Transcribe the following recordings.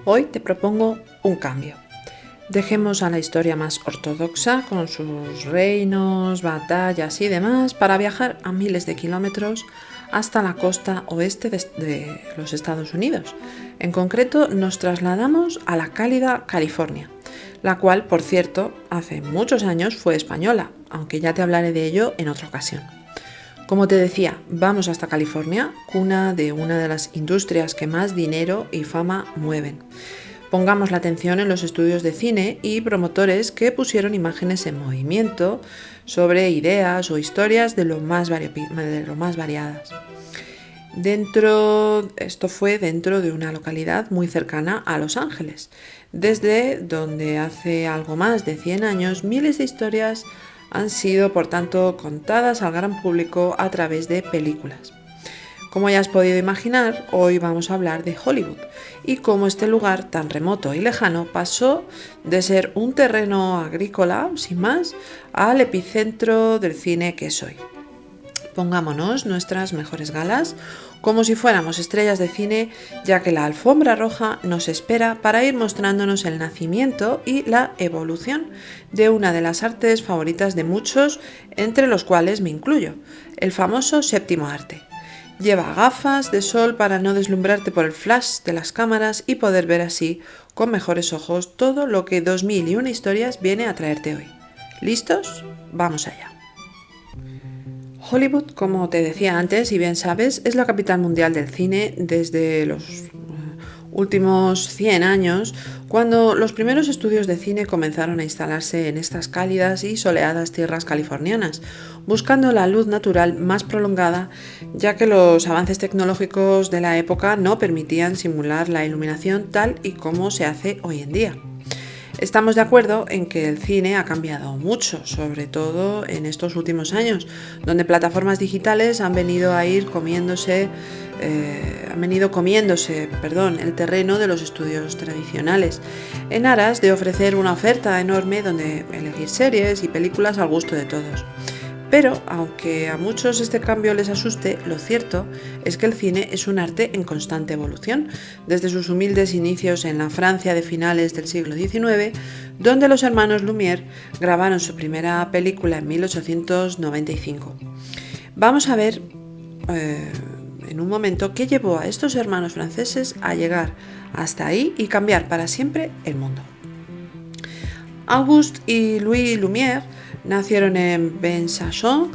Hoy te propongo un cambio. Dejemos a la historia más ortodoxa con sus reinos, batallas y demás para viajar a miles de kilómetros hasta la costa oeste de los Estados Unidos. En concreto, nos trasladamos a la cálida California, la cual, por cierto, hace muchos años fue española, aunque ya te hablaré de ello en otra ocasión. Como te decía, vamos hasta California, cuna de una de las industrias que más dinero y fama mueven. Pongamos la atención en los estudios de cine y promotores que pusieron imágenes en movimiento sobre ideas o historias de lo más variadas. Esto fue dentro de una localidad muy cercana a Los Ángeles, desde donde hace algo más de 100 años miles de historias han sido, por tanto, contadas al gran público a través de películas. Como ya has podido imaginar, hoy vamos a hablar de Hollywood y cómo este lugar tan remoto y lejano pasó de ser un terreno agrícola, sin más, al epicentro del cine que es hoy. Pongámonos nuestras mejores galas como si fuéramos estrellas de cine, ya que la alfombra roja nos espera para ir mostrándonos el nacimiento y la evolución de una de las artes favoritas de muchos, entre los cuales me incluyo, el famoso séptimo arte. Lleva gafas de sol para no deslumbrarte por el flash de las cámaras y poder ver así, con mejores ojos, todo lo que 2001 historias viene a traerte hoy. ¿Listos? Vamos allá. Hollywood, como te decía antes, y bien sabes, es la capital mundial del cine desde los últimos 100 años, cuando los primeros estudios de cine comenzaron a instalarse en estas cálidas y soleadas tierras californianas, buscando la luz natural más prolongada, ya que los avances tecnológicos de la época no permitían simular la iluminación tal y como se hace hoy en día. Estamos de acuerdo en que el cine ha cambiado mucho, sobre todo en estos últimos años, donde plataformas digitales han venido comiéndose el terreno de los estudios tradicionales, en aras de ofrecer una oferta enorme donde elegir series y películas al gusto de todos. Pero, aunque a muchos este cambio les asuste, lo cierto es que el cine es un arte en constante evolución, desde sus humildes inicios en la Francia de finales del siglo XIX, donde los hermanos Lumière grabaron su primera película en 1895. Vamos a ver en un momento qué llevó a estos hermanos franceses a llegar hasta ahí y cambiar para siempre el mundo. Auguste y Louis Lumière nacieron en Besançon,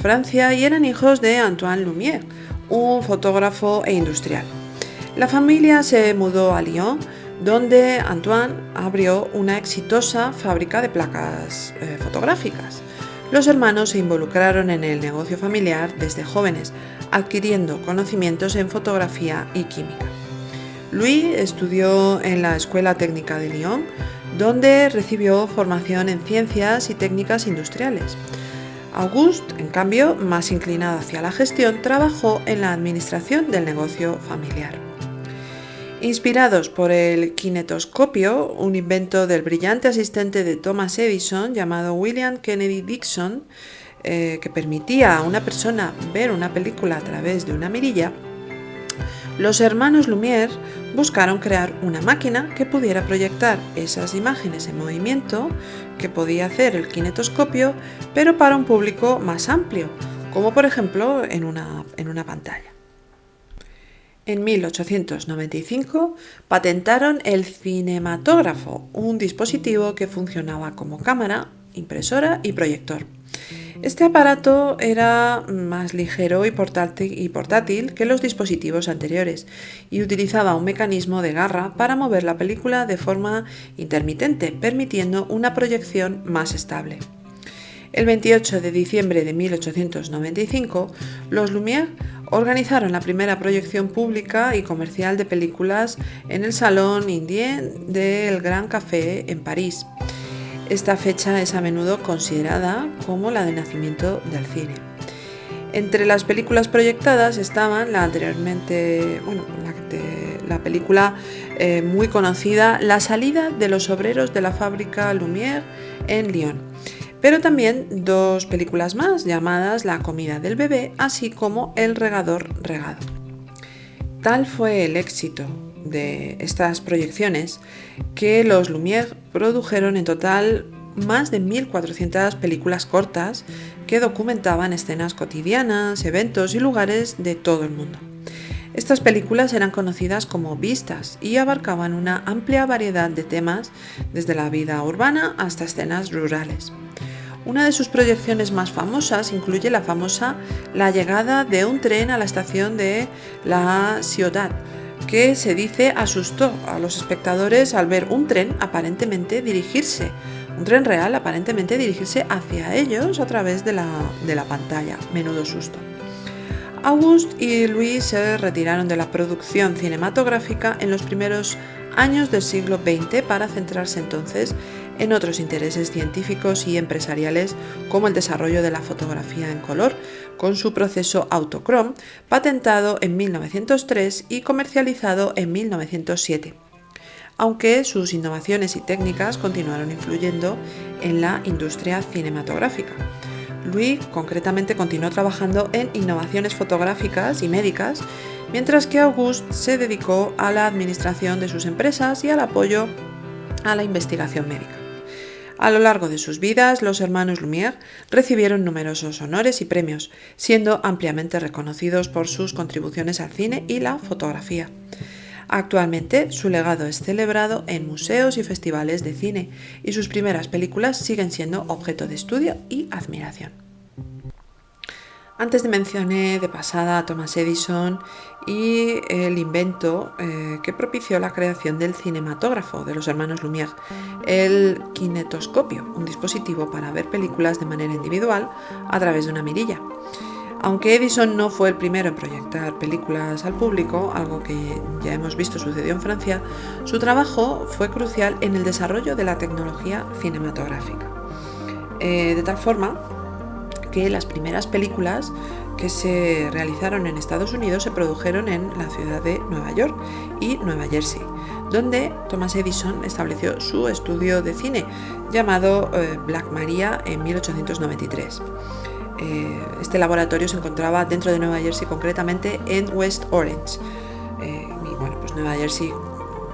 Francia, y eran hijos de Antoine Lumière, un fotógrafo e industrial. La familia se mudó a Lyon, donde Antoine abrió una exitosa fábrica de placas fotográficas. Los hermanos se involucraron en el negocio familiar desde jóvenes, adquiriendo conocimientos en fotografía y química. Louis estudió en la Escuela Técnica de Lyon, donde recibió formación en ciencias y técnicas industriales. Auguste, en cambio, más inclinado hacia la gestión, trabajó en la administración del negocio familiar. Inspirados por el kinetoscopio, un invento del brillante asistente de Thomas Edison llamado William Kennedy Dickson, que permitía a una persona ver una película a través de una mirilla, los hermanos Lumière buscaron crear una máquina que pudiera proyectar esas imágenes en movimiento que podía hacer el kinetoscopio, pero para un público más amplio, como por ejemplo en una pantalla. En 1895 patentaron el cinematógrafo, un dispositivo que funcionaba como cámara, impresora y proyector. Este aparato era más ligero y portátil que los dispositivos anteriores y utilizaba un mecanismo de garra para mover la película de forma intermitente, permitiendo una proyección más estable. El 28 de diciembre de 1895, los Lumière organizaron la primera proyección pública y comercial de películas en el Salón Indien del Gran Café en París. Esta fecha es a menudo considerada como la de nacimiento del cine. Entre las películas proyectadas estaban la película muy conocida La salida de los obreros de la fábrica Lumière en Lyon, pero también dos películas más llamadas La comida del bebé, así como El regador regado. Tal fue el éxito de estas proyecciones que los Lumière produjeron en total más de 1.400 películas cortas que documentaban escenas cotidianas, eventos y lugares de todo el mundo. Estas películas eran conocidas como vistas y abarcaban una amplia variedad de temas, desde la vida urbana hasta escenas rurales. Una de sus proyecciones más famosas incluye la llegada de un tren a la estación de La Ciudad, que se dice asustó a los espectadores al ver un tren un tren real aparentemente dirigirse hacia ellos a través de la pantalla. Menudo susto. Auguste y Louis se retiraron de la producción cinematográfica en los primeros años del siglo XX para centrarse entonces en otros intereses científicos y empresariales, como el desarrollo de la fotografía en color, con su proceso autocrom, patentado en 1903 y comercializado en 1907. Aunque sus innovaciones y técnicas continuaron influyendo en la industria cinematográfica. Louis concretamente continuó trabajando en innovaciones fotográficas y médicas, mientras que Auguste se dedicó a la administración de sus empresas y al apoyo a la investigación médica. A lo largo de sus vidas, los hermanos Lumière recibieron numerosos honores y premios, siendo ampliamente reconocidos por sus contribuciones al cine y la fotografía. Actualmente, su legado es celebrado en museos y festivales de cine, y sus primeras películas siguen siendo objeto de estudio y admiración. Antes mencioné de pasada a Thomas Edison y el invento que propició la creación del cinematógrafo de los hermanos Lumière, el kinetoscopio, un dispositivo para ver películas de manera individual a través de una mirilla. Aunque Edison no fue el primero en proyectar películas al público, algo que ya hemos visto sucedió en Francia, su trabajo fue crucial en el desarrollo de la tecnología cinematográfica. De tal forma que las primeras películas que se realizaron en Estados Unidos se produjeron en la ciudad de Nueva York y Nueva Jersey, donde Thomas Edison estableció su estudio de cine llamado Black Maria en 1893. Este laboratorio se encontraba dentro de Nueva Jersey, concretamente en West Orange. Y bueno, pues Nueva Jersey,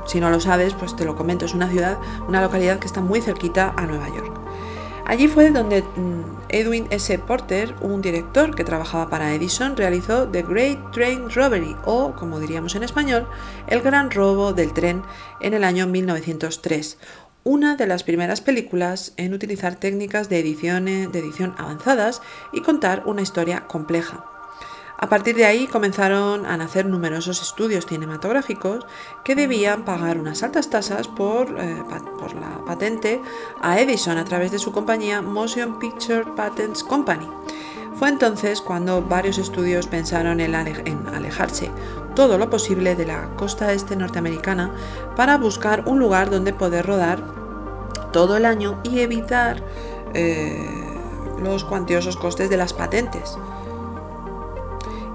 si no lo sabes, pues te lo comento, es una localidad que está muy cerquita a Nueva York. Allí fue donde Edwin S. Porter, un director que trabajaba para Edison, realizó The Great Train Robbery, o, como diríamos en español, El Gran Robo del Tren, en el año 1903, una de las primeras películas en utilizar técnicas de edición avanzadas y contar una historia compleja. A partir de ahí comenzaron a nacer numerosos estudios cinematográficos que debían pagar unas altas tasas por la patente a Edison a través de su compañía Motion Picture Patents Company. Fue entonces cuando varios estudios pensaron en alejarse todo lo posible de la costa este norteamericana para buscar un lugar donde poder rodar todo el año y evitar los cuantiosos costes de las patentes.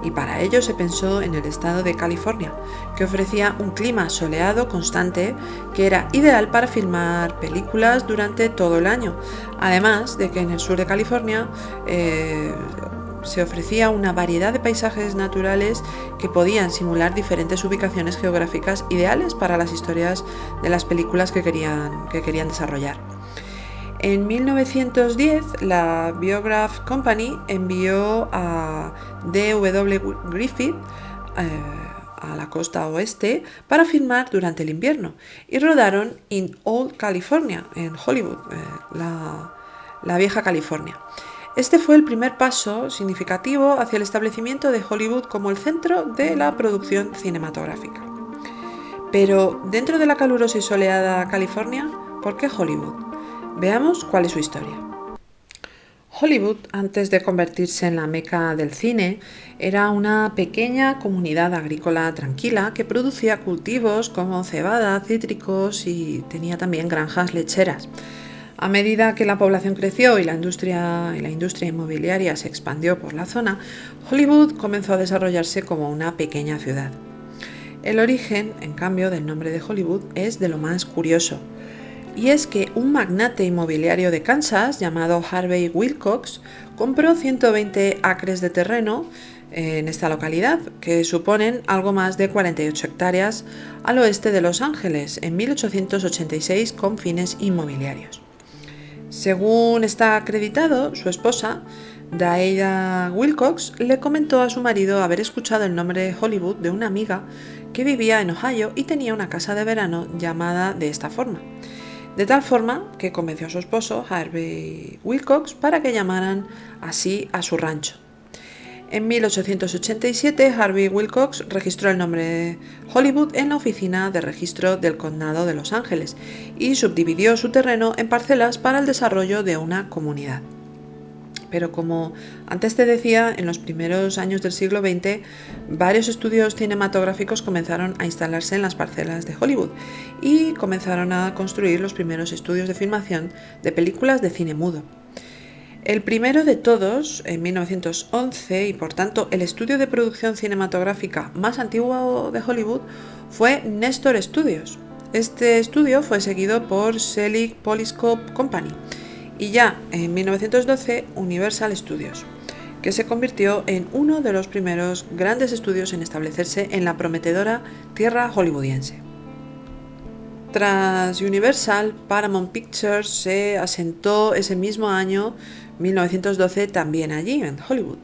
Y para ello se pensó en el estado de California, que ofrecía un clima soleado constante que era ideal para filmar películas durante todo el año, además de que en el sur de California se ofrecía una variedad de paisajes naturales que podían simular diferentes ubicaciones geográficas ideales para las historias de las películas que querían desarrollar. En 1910, la Biograph Company envió a D.W. Griffith a la costa oeste para filmar durante el invierno y rodaron en Old California, en Hollywood, la vieja California. Este fue el primer paso significativo hacia el establecimiento de Hollywood como el centro de la producción cinematográfica. Pero dentro de la calurosa y soleada California, ¿por qué Hollywood? Veamos cuál es su historia. Hollywood, antes de convertirse en la meca del cine, era una pequeña comunidad agrícola tranquila que producía cultivos como cebada, cítricos y tenía también granjas lecheras. A medida que la población creció y la industria inmobiliaria se expandió por la zona, Hollywood comenzó a desarrollarse como una pequeña ciudad. El origen, en cambio, del nombre de Hollywood es de lo más curioso. Y es que un magnate inmobiliario de Kansas llamado Harvey Wilcox compró 120 acres de terreno en esta localidad, que suponen algo más de 48 hectáreas al oeste de Los Ángeles, en 1886 con fines inmobiliarios. Según está acreditado, su esposa, Daida Wilcox, le comentó a su marido haber escuchado el nombre Hollywood de una amiga que vivía en Ohio y tenía una casa de verano llamada de esta forma. De tal forma que convenció a su esposo, Harvey Wilcox, para que llamaran así a su rancho. En 1887, Harvey Wilcox registró el nombre Hollywood en la oficina de registro del condado de Los Ángeles y subdividió su terreno en parcelas para el desarrollo de una comunidad. Pero como antes te decía, en los primeros años del siglo XX, varios estudios cinematográficos comenzaron a instalarse en las parcelas de Hollywood y comenzaron a construir los primeros estudios de filmación de películas de cine mudo. El primero de todos, en 1911, y por tanto el estudio de producción cinematográfica más antiguo de Hollywood, fue Nestor Studios. Este estudio fue seguido por Selig Polyscope Company y ya en 1912 Universal Studios, que se convirtió en uno de los primeros grandes estudios en establecerse en la prometedora tierra hollywoodiense. Tras Universal, Paramount Pictures se asentó ese mismo año, 1912, también allí, en Hollywood.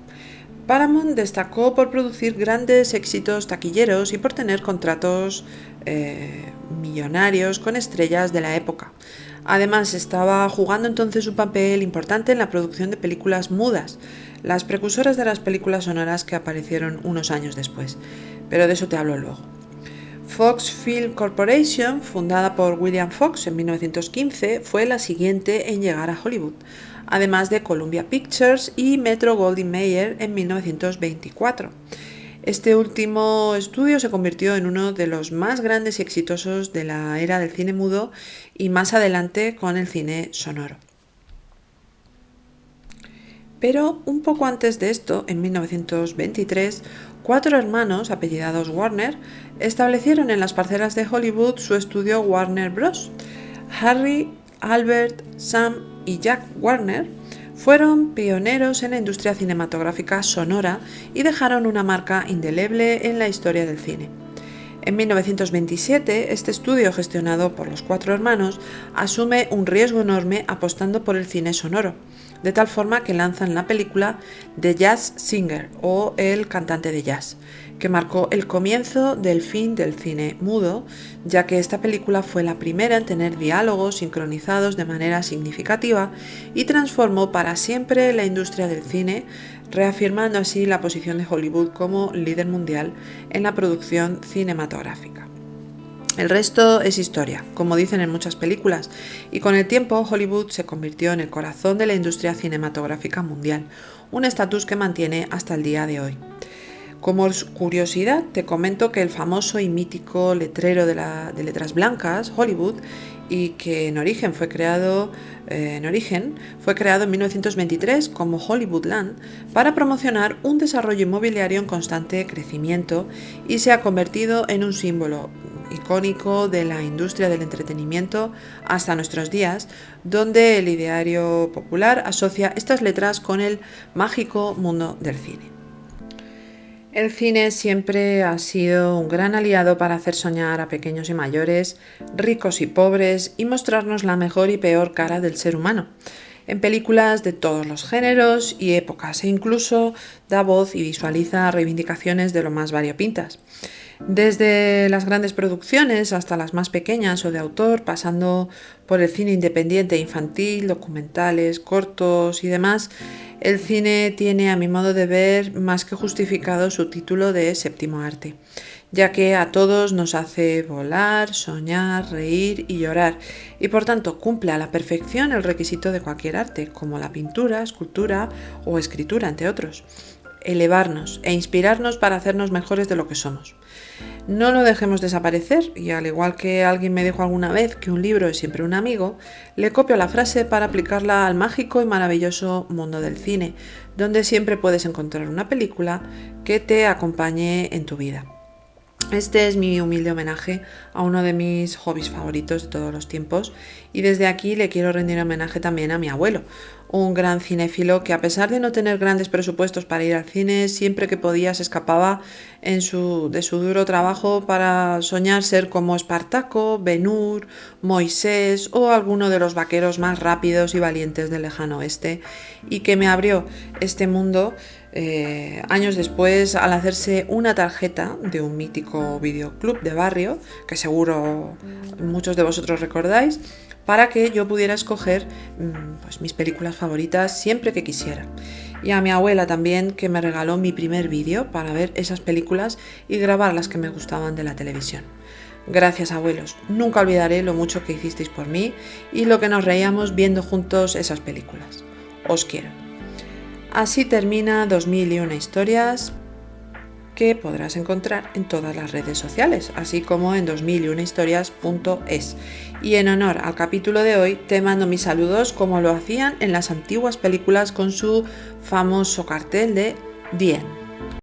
Paramount destacó por producir grandes éxitos taquilleros y por tener contratos millonarios con estrellas de la época. Además, estaba jugando entonces un papel importante en la producción de películas mudas, las precursoras de las películas sonoras que aparecieron unos años después. Pero de eso te hablo luego. Fox Film Corporation, fundada por William Fox en 1915, fue la siguiente en llegar a Hollywood, además de Columbia Pictures y Metro-Goldwyn-Mayer en 1924. Este último estudio se convirtió en uno de los más grandes y exitosos de la era del cine mudo y más adelante con el cine sonoro. Pero un poco antes de esto, en 1923, 4 hermanos, apellidados Warner, establecieron en las parcelas de Hollywood su estudio Warner Bros. Harry, Albert, Sam y Jack Warner fueron pioneros en la industria cinematográfica sonora y dejaron una marca indeleble en la historia del cine. En 1927, este estudio, gestionado por los 4 hermanos, asume un riesgo enorme apostando por el cine sonoro, de tal forma que lanzan la película The Jazz Singer, o El cantante de jazz, que marcó el comienzo del fin del cine mudo, ya que esta película fue la primera en tener diálogos sincronizados de manera significativa y transformó para siempre la industria del cine, reafirmando así la posición de Hollywood como líder mundial en la producción cinematográfica. El resto es historia, como dicen en muchas películas, y con el tiempo Hollywood se convirtió en el corazón de la industria cinematográfica mundial, un estatus que mantiene hasta el día de hoy. Como curiosidad, te comento que el famoso y mítico letrero de letras blancas, Hollywood, y que en origen fue creado en 1923 como Hollywoodland para promocionar un desarrollo inmobiliario en constante crecimiento y se ha convertido en un símbolo icónico de la industria del entretenimiento hasta nuestros días, donde el ideario popular asocia estas letras con el mágico mundo del cine. El cine siempre ha sido un gran aliado para hacer soñar a pequeños y mayores, ricos y pobres, y mostrarnos la mejor y peor cara del ser humano, en películas de todos los géneros y épocas, e incluso da voz y visualiza reivindicaciones de lo más variopintas. Desde las grandes producciones hasta las más pequeñas o de autor, pasando por el cine independiente e infantil, documentales, cortos y demás, el cine tiene, a mi modo de ver, más que justificado su título de séptimo arte, ya que a todos nos hace volar, soñar, reír y llorar, y por tanto cumple a la perfección el requisito de cualquier arte, como la pintura, escultura o escritura, entre otros: elevarnos e inspirarnos para hacernos mejores de lo que somos. No lo dejemos desaparecer, y al igual que alguien me dijo alguna vez que un libro es siempre un amigo, le copio la frase para aplicarla al mágico y maravilloso mundo del cine, donde siempre puedes encontrar una película que te acompañe en tu vida. Este es mi humilde homenaje a uno de mis hobbies favoritos de todos los tiempos y desde aquí le quiero rendir homenaje también a mi abuelo, un gran cinéfilo que a pesar de no tener grandes presupuestos para ir al cine, siempre que podía se escapaba de su duro trabajo para soñar ser como Espartaco, Ben-Hur, Moisés o alguno de los vaqueros más rápidos y valientes del lejano oeste y que me abrió este mundo años después al hacerse una tarjeta de un mítico videoclub de barrio, que seguro muchos de vosotros recordáis, para que yo pudiera escoger pues, mis películas favoritas siempre que quisiera. Y a mi abuela también, que me regaló mi primer vídeo para ver esas películas y grabar las que me gustaban de la televisión. Gracias, abuelos, nunca olvidaré lo mucho que hicisteis por mí y lo que nos reíamos viendo juntos esas películas. Os quiero. Así termina 2001 historias, que podrás encontrar en todas las redes sociales, así como en 2001historias.es. Y en honor al capítulo de hoy te mando mis saludos como lo hacían en las antiguas películas con su famoso cartel de The End.